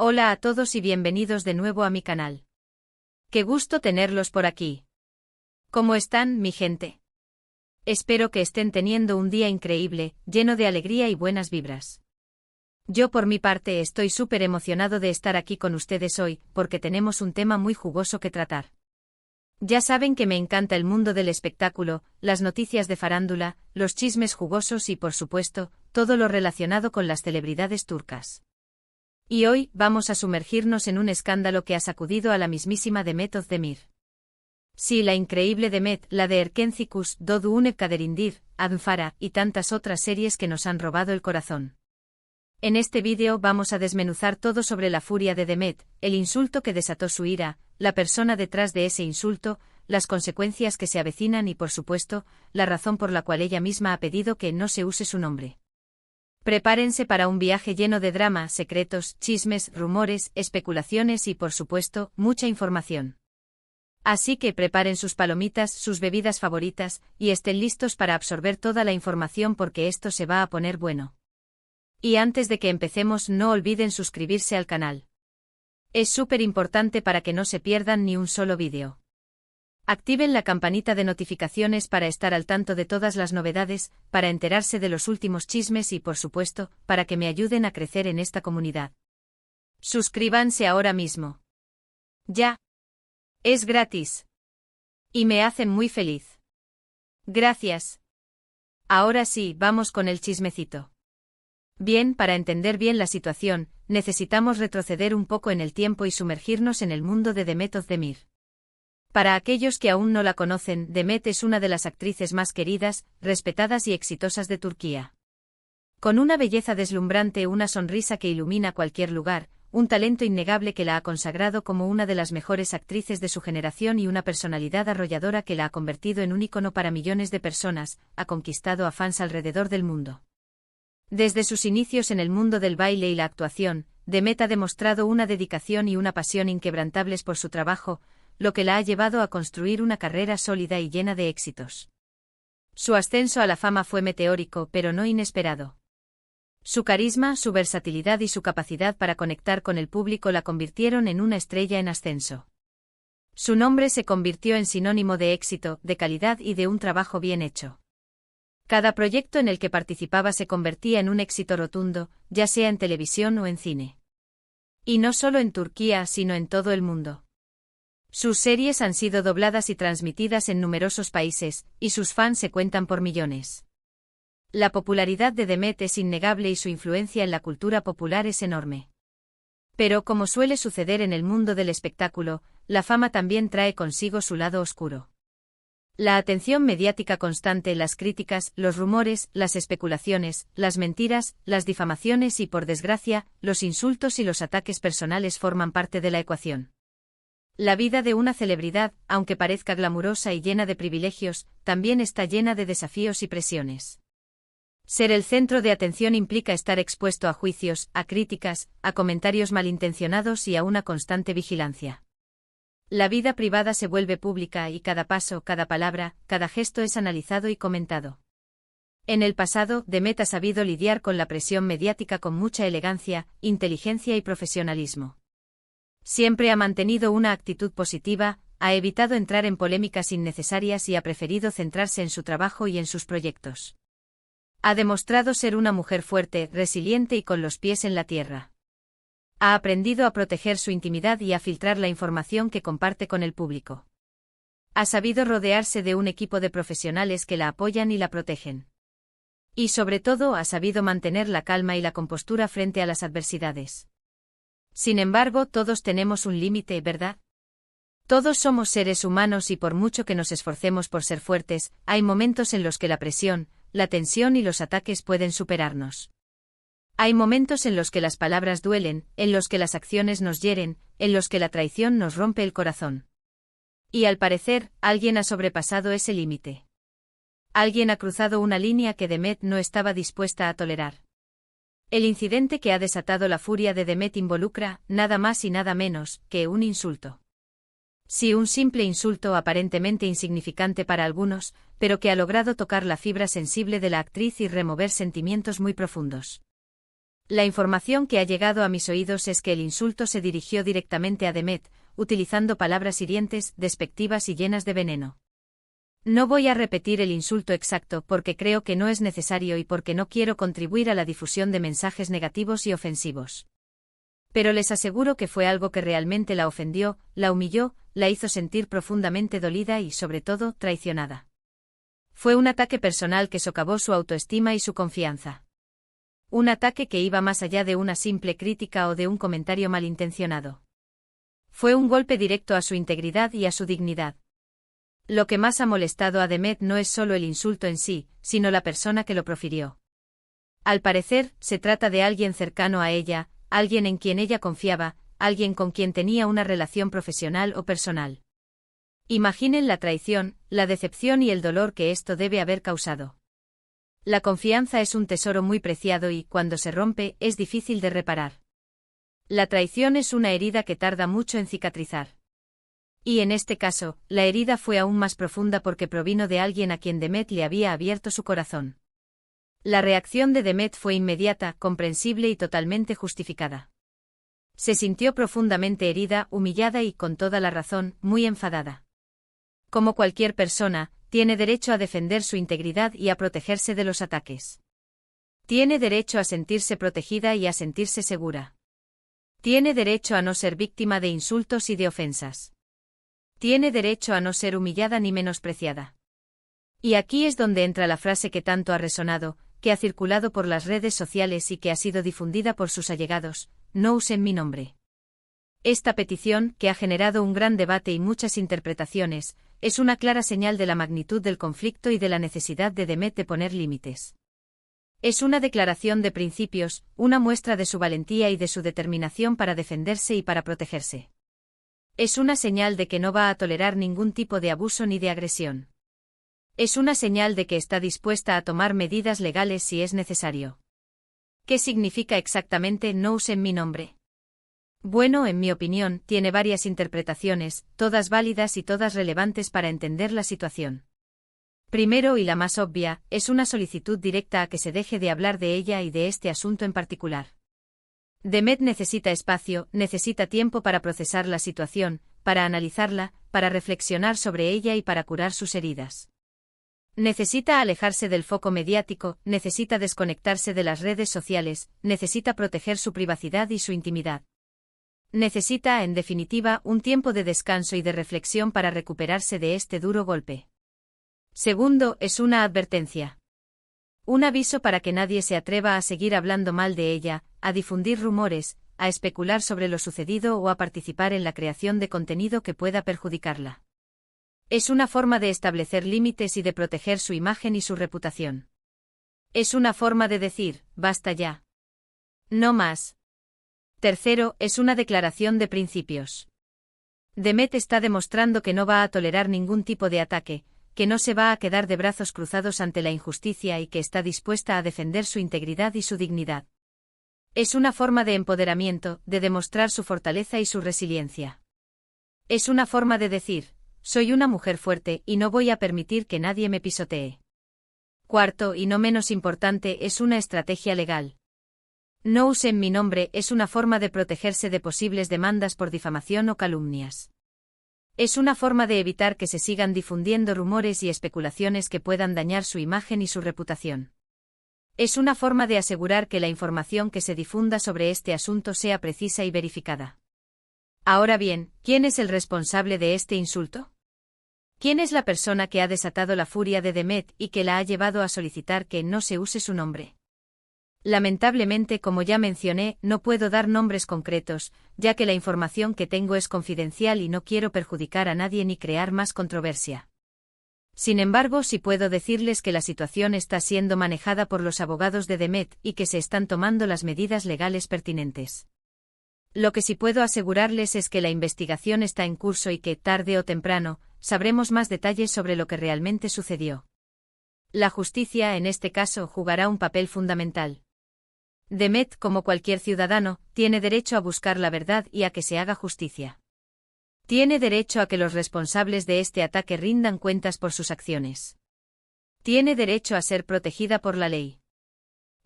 Hola a todos y bienvenidos de nuevo a mi canal. Qué gusto tenerlos por aquí. ¿Cómo están, mi gente? Espero que estén teniendo un día increíble, lleno de alegría y buenas vibras. Yo por mi parte estoy súper emocionado de estar aquí con ustedes hoy, porque tenemos un tema muy jugoso que tratar. Ya saben que me encanta el mundo del espectáculo, las noticias de farándula, los chismes jugosos y por supuesto, todo lo relacionado con las celebridades turcas. Y hoy vamos a sumergirnos en un escándalo que ha sacudido a la mismísima Demet Özdemir. Sí, la increíble Demet, la de Erkencikus, Doğu Kaderindir, Adnfara y tantas otras series que nos han robado el corazón. En este vídeo vamos a desmenuzar todo sobre la furia de Demet, el insulto que desató su ira, la persona detrás de ese insulto, las consecuencias que se avecinan y por supuesto, la razón por la cual ella misma ha pedido que no se use su nombre. Prepárense para un viaje lleno de drama, secretos, chismes, rumores, especulaciones y por supuesto, mucha información. Así que preparen sus palomitas, sus bebidas favoritas, y estén listos para absorber toda la información porque esto se va a poner bueno. Y antes de que empecemos no olviden suscribirse al canal. Es súper importante para que no se pierdan ni un solo vídeo. Activen la campanita de notificaciones para estar al tanto de todas las novedades, para enterarse de los últimos chismes y por supuesto, para que me ayuden a crecer en esta comunidad. Suscríbanse ahora mismo. Ya. Es gratis. Y me hacen muy feliz. Gracias. Ahora sí, vamos con el chismecito. Bien, para entender bien la situación, necesitamos retroceder un poco en el tiempo y sumergirnos en el mundo de Demet Özdemir. Para aquellos que aún no la conocen, Demet es una de las actrices más queridas, respetadas y exitosas de Turquía. Con una belleza deslumbrante, una sonrisa que ilumina cualquier lugar, un talento innegable que la ha consagrado como una de las mejores actrices de su generación y una personalidad arrolladora que la ha convertido en un ícono para millones de personas, ha conquistado a fans alrededor del mundo. Desde sus inicios en el mundo del baile y la actuación, Demet ha demostrado una dedicación y una pasión inquebrantables por su trabajo, lo que la ha llevado a construir una carrera sólida y llena de éxitos. Su ascenso a la fama fue meteórico pero no inesperado. Su carisma, su versatilidad y su capacidad para conectar con el público la convirtieron en una estrella en ascenso. Su nombre se convirtió en sinónimo de éxito, de calidad y de un trabajo bien hecho. Cada proyecto en el que participaba se convertía en un éxito rotundo, ya sea en televisión o en cine. Y no solo en Turquía, sino en todo el mundo. Sus series han sido dobladas y transmitidas en numerosos países, y sus fans se cuentan por millones. La popularidad de Demet es innegable y su influencia en la cultura popular es enorme. Pero como suele suceder en el mundo del espectáculo, la fama también trae consigo su lado oscuro. La atención mediática constante, las críticas, los rumores, las especulaciones, las mentiras, las difamaciones y, por desgracia, los insultos y los ataques personales forman parte de la ecuación. La vida de una celebridad, aunque parezca glamurosa y llena de privilegios, también está llena de desafíos y presiones. Ser el centro de atención implica estar expuesto a juicios, a críticas, a comentarios malintencionados y a una constante vigilancia. La vida privada se vuelve pública y cada paso, cada palabra, cada gesto es analizado y comentado. En el pasado, Demet ha sabido lidiar con la presión mediática con mucha elegancia, inteligencia y profesionalismo. Siempre ha mantenido una actitud positiva, ha evitado entrar en polémicas innecesarias y ha preferido centrarse en su trabajo y en sus proyectos. Ha demostrado ser una mujer fuerte, resiliente y con los pies en la tierra. Ha aprendido a proteger su intimidad y a filtrar la información que comparte con el público. Ha sabido rodearse de un equipo de profesionales que la apoyan y la protegen. Y sobre todo ha sabido mantener la calma y la compostura frente a las adversidades. Sin embargo, todos tenemos un límite, ¿verdad? Todos somos seres humanos y por mucho que nos esforcemos por ser fuertes, hay momentos en los que la presión, la tensión y los ataques pueden superarnos. Hay momentos en los que las palabras duelen, en los que las acciones nos hieren, en los que la traición nos rompe el corazón. Y al parecer, alguien ha sobrepasado ese límite. Alguien ha cruzado una línea que Demet no estaba dispuesta a tolerar. El incidente que ha desatado la furia de Demet involucra, nada más y nada menos, que un insulto. Sí, un simple insulto aparentemente insignificante para algunos, pero que ha logrado tocar la fibra sensible de la actriz y remover sentimientos muy profundos. La información que ha llegado a mis oídos es que el insulto se dirigió directamente a Demet, utilizando palabras hirientes, despectivas y llenas de veneno. No voy a repetir el insulto exacto porque creo que no es necesario y porque no quiero contribuir a la difusión de mensajes negativos y ofensivos. Pero les aseguro que fue algo que realmente la ofendió, la humilló, la hizo sentir profundamente dolida y, sobre todo, traicionada. Fue un ataque personal que socavó su autoestima y su confianza. Un ataque que iba más allá de una simple crítica o de un comentario malintencionado. Fue un golpe directo a su integridad y a su dignidad. Lo que más ha molestado a Demet no es solo el insulto en sí, sino la persona que lo profirió. Al parecer, se trata de alguien cercano a ella, alguien en quien ella confiaba, alguien con quien tenía una relación profesional o personal. Imaginen la traición, la decepción y el dolor que esto debe haber causado. La confianza es un tesoro muy preciado y, cuando se rompe, es difícil de reparar. La traición es una herida que tarda mucho en cicatrizar. Y en este caso, la herida fue aún más profunda porque provino de alguien a quien Demet le había abierto su corazón. La reacción de Demet fue inmediata, comprensible y totalmente justificada. Se sintió profundamente herida, humillada y, con toda la razón, muy enfadada. Como cualquier persona, tiene derecho a defender su integridad y a protegerse de los ataques. Tiene derecho a sentirse protegida y a sentirse segura. Tiene derecho a no ser víctima de insultos y de ofensas. Tiene derecho a no ser humillada ni menospreciada. Y aquí es donde entra la frase que tanto ha resonado, que ha circulado por las redes sociales y que ha sido difundida por sus allegados: no usen mi nombre. Esta petición, que ha generado un gran debate y muchas interpretaciones, es una clara señal de la magnitud del conflicto y de la necesidad de Demet de poner límites. Es una declaración de principios, una muestra de su valentía y de su determinación para defenderse y para protegerse. Es una señal de que no va a tolerar ningún tipo de abuso ni de agresión. Es una señal de que está dispuesta a tomar medidas legales si es necesario. ¿Qué significa exactamente no usen mi nombre? Bueno, en mi opinión, tiene varias interpretaciones, todas válidas y todas relevantes para entender la situación. Primero, y la más obvia, es una solicitud directa a que se deje de hablar de ella y de este asunto en particular. Demet necesita espacio, necesita tiempo para procesar la situación, para analizarla, para reflexionar sobre ella y para curar sus heridas. Necesita alejarse del foco mediático, necesita desconectarse de las redes sociales, necesita proteger su privacidad y su intimidad. Necesita, en definitiva, un tiempo de descanso y de reflexión para recuperarse de este duro golpe. Segundo, es una advertencia. Un aviso para que nadie se atreva a seguir hablando mal de ella, a difundir rumores, a especular sobre lo sucedido o a participar en la creación de contenido que pueda perjudicarla. Es una forma de establecer límites y de proteger su imagen y su reputación. Es una forma de decir, basta ya. No más. Tercero, es una declaración de principios. Demet está demostrando que no va a tolerar ningún tipo de ataque, que no se va a quedar de brazos cruzados ante la injusticia y que está dispuesta a defender su integridad y su dignidad. Es una forma de empoderamiento, de demostrar su fortaleza y su resiliencia. Es una forma de decir, soy una mujer fuerte y no voy a permitir que nadie me pisotee. Cuarto, y no menos importante, es una estrategia legal. No usen mi nombre es una forma de protegerse de posibles demandas por difamación o calumnias. Es una forma de evitar que se sigan difundiendo rumores y especulaciones que puedan dañar su imagen y su reputación. Es una forma de asegurar que la información que se difunda sobre este asunto sea precisa y verificada. Ahora bien, ¿quién es el responsable de este insulto? ¿Quién es la persona que ha desatado la furia de Demet y que la ha llevado a solicitar que no se use su nombre? Lamentablemente, como ya mencioné, no puedo dar nombres concretos, ya que la información que tengo es confidencial y no quiero perjudicar a nadie ni crear más controversia. Sin embargo, sí puedo decirles que la situación está siendo manejada por los abogados de Demet y que se están tomando las medidas legales pertinentes. Lo que sí puedo asegurarles es que la investigación está en curso y que, tarde o temprano, sabremos más detalles sobre lo que realmente sucedió. La justicia, en este caso, jugará un papel fundamental. Demet, como cualquier ciudadano, tiene derecho a buscar la verdad y a que se haga justicia. Tiene derecho a que los responsables de este ataque rindan cuentas por sus acciones. Tiene derecho a ser protegida por la ley.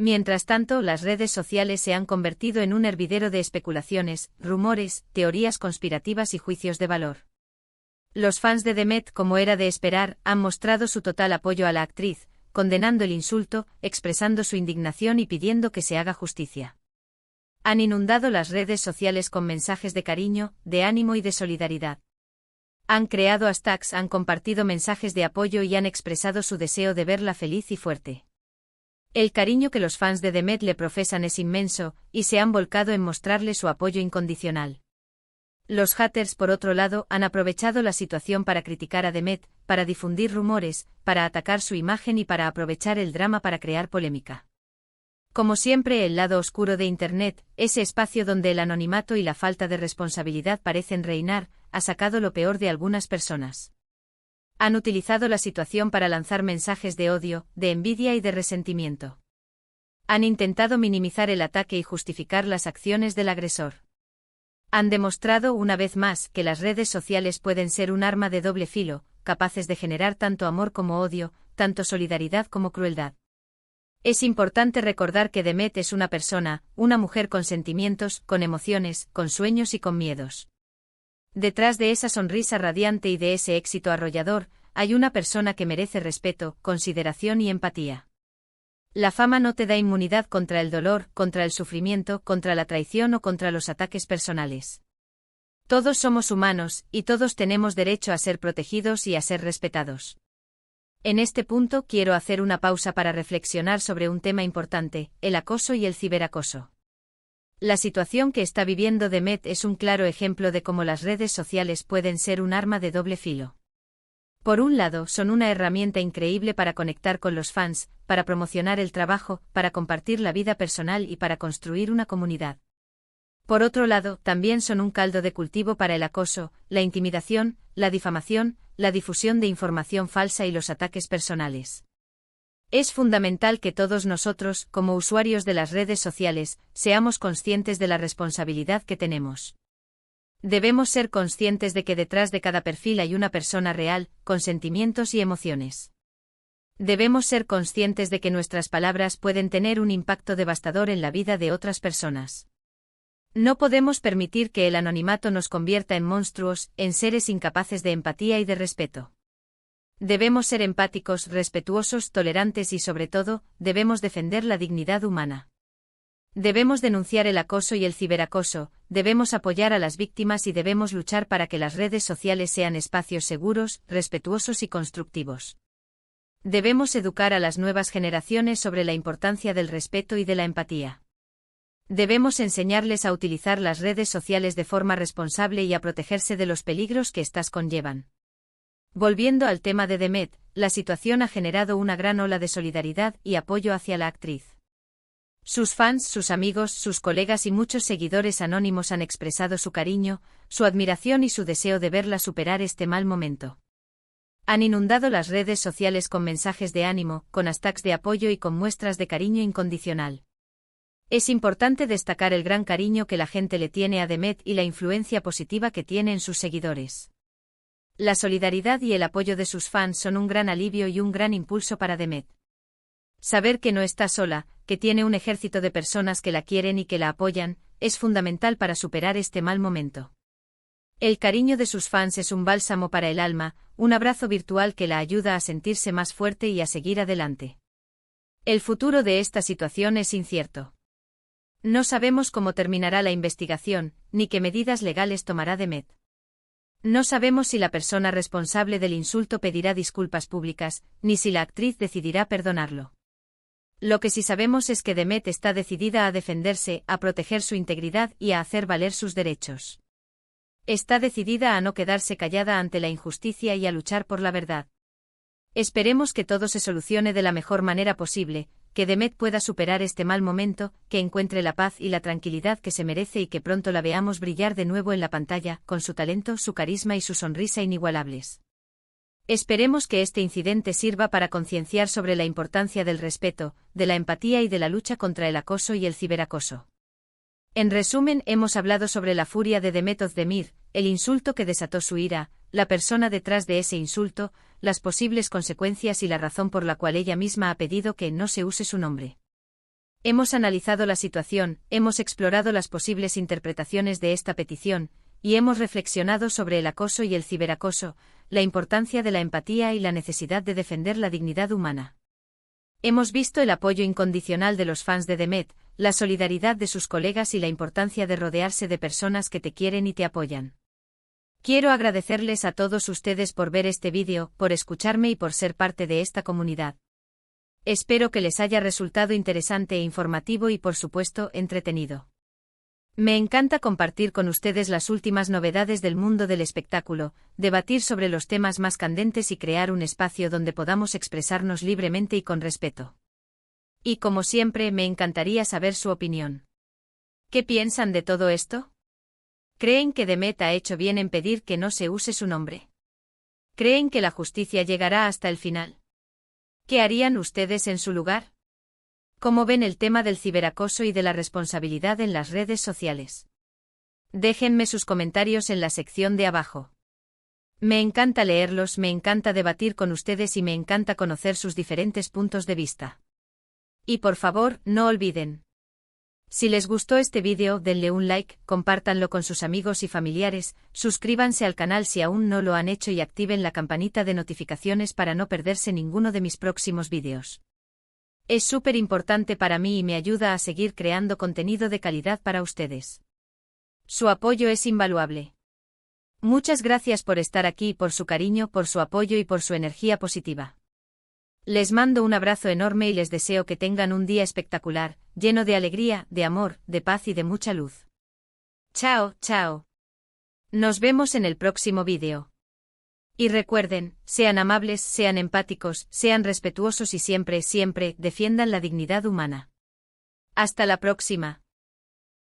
Mientras tanto, las redes sociales se han convertido en un hervidero de especulaciones, rumores, teorías conspirativas y juicios de valor. Los fans de Demet, como era de esperar, han mostrado su total apoyo a la actriz, condenando el insulto, expresando su indignación y pidiendo que se haga justicia. Han inundado las redes sociales con mensajes de cariño, de ánimo y de solidaridad. Han creado hashtags, han compartido mensajes de apoyo y han expresado su deseo de verla feliz y fuerte. El cariño que los fans de Demet le profesan es inmenso, y se han volcado en mostrarle su apoyo incondicional. Los haters, por otro lado, han aprovechado la situación para criticar a Demet, para difundir rumores, para atacar su imagen y para aprovechar el drama para crear polémica. Como siempre, el lado oscuro de Internet, ese espacio donde el anonimato y la falta de responsabilidad parecen reinar, ha sacado lo peor de algunas personas. Han utilizado la situación para lanzar mensajes de odio, de envidia y de resentimiento. Han intentado minimizar el ataque y justificar las acciones del agresor. Han demostrado una vez más que las redes sociales pueden ser un arma de doble filo, capaces de generar tanto amor como odio, tanto solidaridad como crueldad. Es importante recordar que Demet es una persona, una mujer con sentimientos, con emociones, con sueños y con miedos. Detrás de esa sonrisa radiante y de ese éxito arrollador, hay una persona que merece respeto, consideración y empatía. La fama no te da inmunidad contra el dolor, contra el sufrimiento, contra la traición o contra los ataques personales. Todos somos humanos, y todos tenemos derecho a ser protegidos y a ser respetados. En este punto quiero hacer una pausa para reflexionar sobre un tema importante, el acoso y el ciberacoso. La situación que está viviendo Demet es un claro ejemplo de cómo las redes sociales pueden ser un arma de doble filo. Por un lado, son una herramienta increíble para conectar con los fans, para promocionar el trabajo, para compartir la vida personal y para construir una comunidad. Por otro lado, también son un caldo de cultivo para el acoso, la intimidación, la difamación, la difusión de información falsa y los ataques personales. Es fundamental que todos nosotros, como usuarios de las redes sociales, seamos conscientes de la responsabilidad que tenemos. Debemos ser conscientes de que detrás de cada perfil hay una persona real, con sentimientos y emociones. Debemos ser conscientes de que nuestras palabras pueden tener un impacto devastador en la vida de otras personas. No podemos permitir que el anonimato nos convierta en monstruos, en seres incapaces de empatía y de respeto. Debemos ser empáticos, respetuosos, tolerantes y sobre todo, debemos defender la dignidad humana. Debemos denunciar el acoso y el ciberacoso, debemos apoyar a las víctimas y debemos luchar para que las redes sociales sean espacios seguros, respetuosos y constructivos. Debemos educar a las nuevas generaciones sobre la importancia del respeto y de la empatía. Debemos enseñarles a utilizar las redes sociales de forma responsable y a protegerse de los peligros que éstas conllevan. Volviendo al tema de Demet, la situación ha generado una gran ola de solidaridad y apoyo hacia la actriz. Sus fans, sus amigos, sus colegas y muchos seguidores anónimos han expresado su cariño, su admiración y su deseo de verla superar este mal momento. Han inundado las redes sociales con mensajes de ánimo, con hashtags de apoyo y con muestras de cariño incondicional. Es importante destacar el gran cariño que la gente le tiene a Demet y la influencia positiva que tiene en sus seguidores. La solidaridad y el apoyo de sus fans son un gran alivio y un gran impulso para Demet. Saber que no está sola, que tiene un ejército de personas que la quieren y que la apoyan, es fundamental para superar este mal momento. El cariño de sus fans es un bálsamo para el alma, un abrazo virtual que la ayuda a sentirse más fuerte y a seguir adelante. El futuro de esta situación es incierto. No sabemos cómo terminará la investigación, ni qué medidas legales tomará Demet. No sabemos si la persona responsable del insulto pedirá disculpas públicas, ni si la actriz decidirá perdonarlo. Lo que sí sabemos es que Demet está decidida a defenderse, a proteger su integridad y a hacer valer sus derechos. Está decidida a no quedarse callada ante la injusticia y a luchar por la verdad. Esperemos que todo se solucione de la mejor manera posible, que Demet pueda superar este mal momento, que encuentre la paz y la tranquilidad que se merece y que pronto la veamos brillar de nuevo en la pantalla, con su talento, su carisma y su sonrisa inigualables. Esperemos que este incidente sirva para concienciar sobre la importancia del respeto, de la empatía y de la lucha contra el acoso y el ciberacoso. En resumen, hemos hablado sobre la furia de Demet Özdemir, el insulto que desató su ira, la persona detrás de ese insulto, las posibles consecuencias y la razón por la cual ella misma ha pedido que no se use su nombre. Hemos analizado la situación, hemos explorado las posibles interpretaciones de esta petición, y hemos reflexionado sobre el acoso y el ciberacoso, la importancia de la empatía y la necesidad de defender la dignidad humana. Hemos visto el apoyo incondicional de los fans de Demet, la solidaridad de sus colegas y la importancia de rodearse de personas que te quieren y te apoyan. Quiero agradecerles a todos ustedes por ver este vídeo, por escucharme y por ser parte de esta comunidad. Espero que les haya resultado interesante e informativo y por supuesto entretenido. Me encanta compartir con ustedes las últimas novedades del mundo del espectáculo, debatir sobre los temas más candentes y crear un espacio donde podamos expresarnos libremente y con respeto. Y como siempre me encantaría saber su opinión. ¿Qué piensan de todo esto? ¿Creen que Demet ha hecho bien en pedir que no se use su nombre? ¿Creen que la justicia llegará hasta el final? ¿Qué harían ustedes en su lugar? ¿Cómo ven el tema del ciberacoso y de la responsabilidad en las redes sociales? Déjenme sus comentarios en la sección de abajo. Me encanta leerlos, me encanta debatir con ustedes y me encanta conocer sus diferentes puntos de vista. Y por favor, no olviden. Si les gustó este vídeo, denle un like, compártanlo con sus amigos y familiares, suscríbanse al canal si aún no lo han hecho y activen la campanita de notificaciones para no perderse ninguno de mis próximos vídeos. Es súper importante para mí y me ayuda a seguir creando contenido de calidad para ustedes. Su apoyo es invaluable. Muchas gracias por estar aquí, por su cariño, por su apoyo y por su energía positiva. Les mando un abrazo enorme y les deseo que tengan un día espectacular, lleno de alegría, de amor, de paz y de mucha luz. Chao, chao. Nos vemos en el próximo vídeo. Y recuerden, sean amables, sean empáticos, sean respetuosos y siempre, siempre, defiendan la dignidad humana. Hasta la próxima.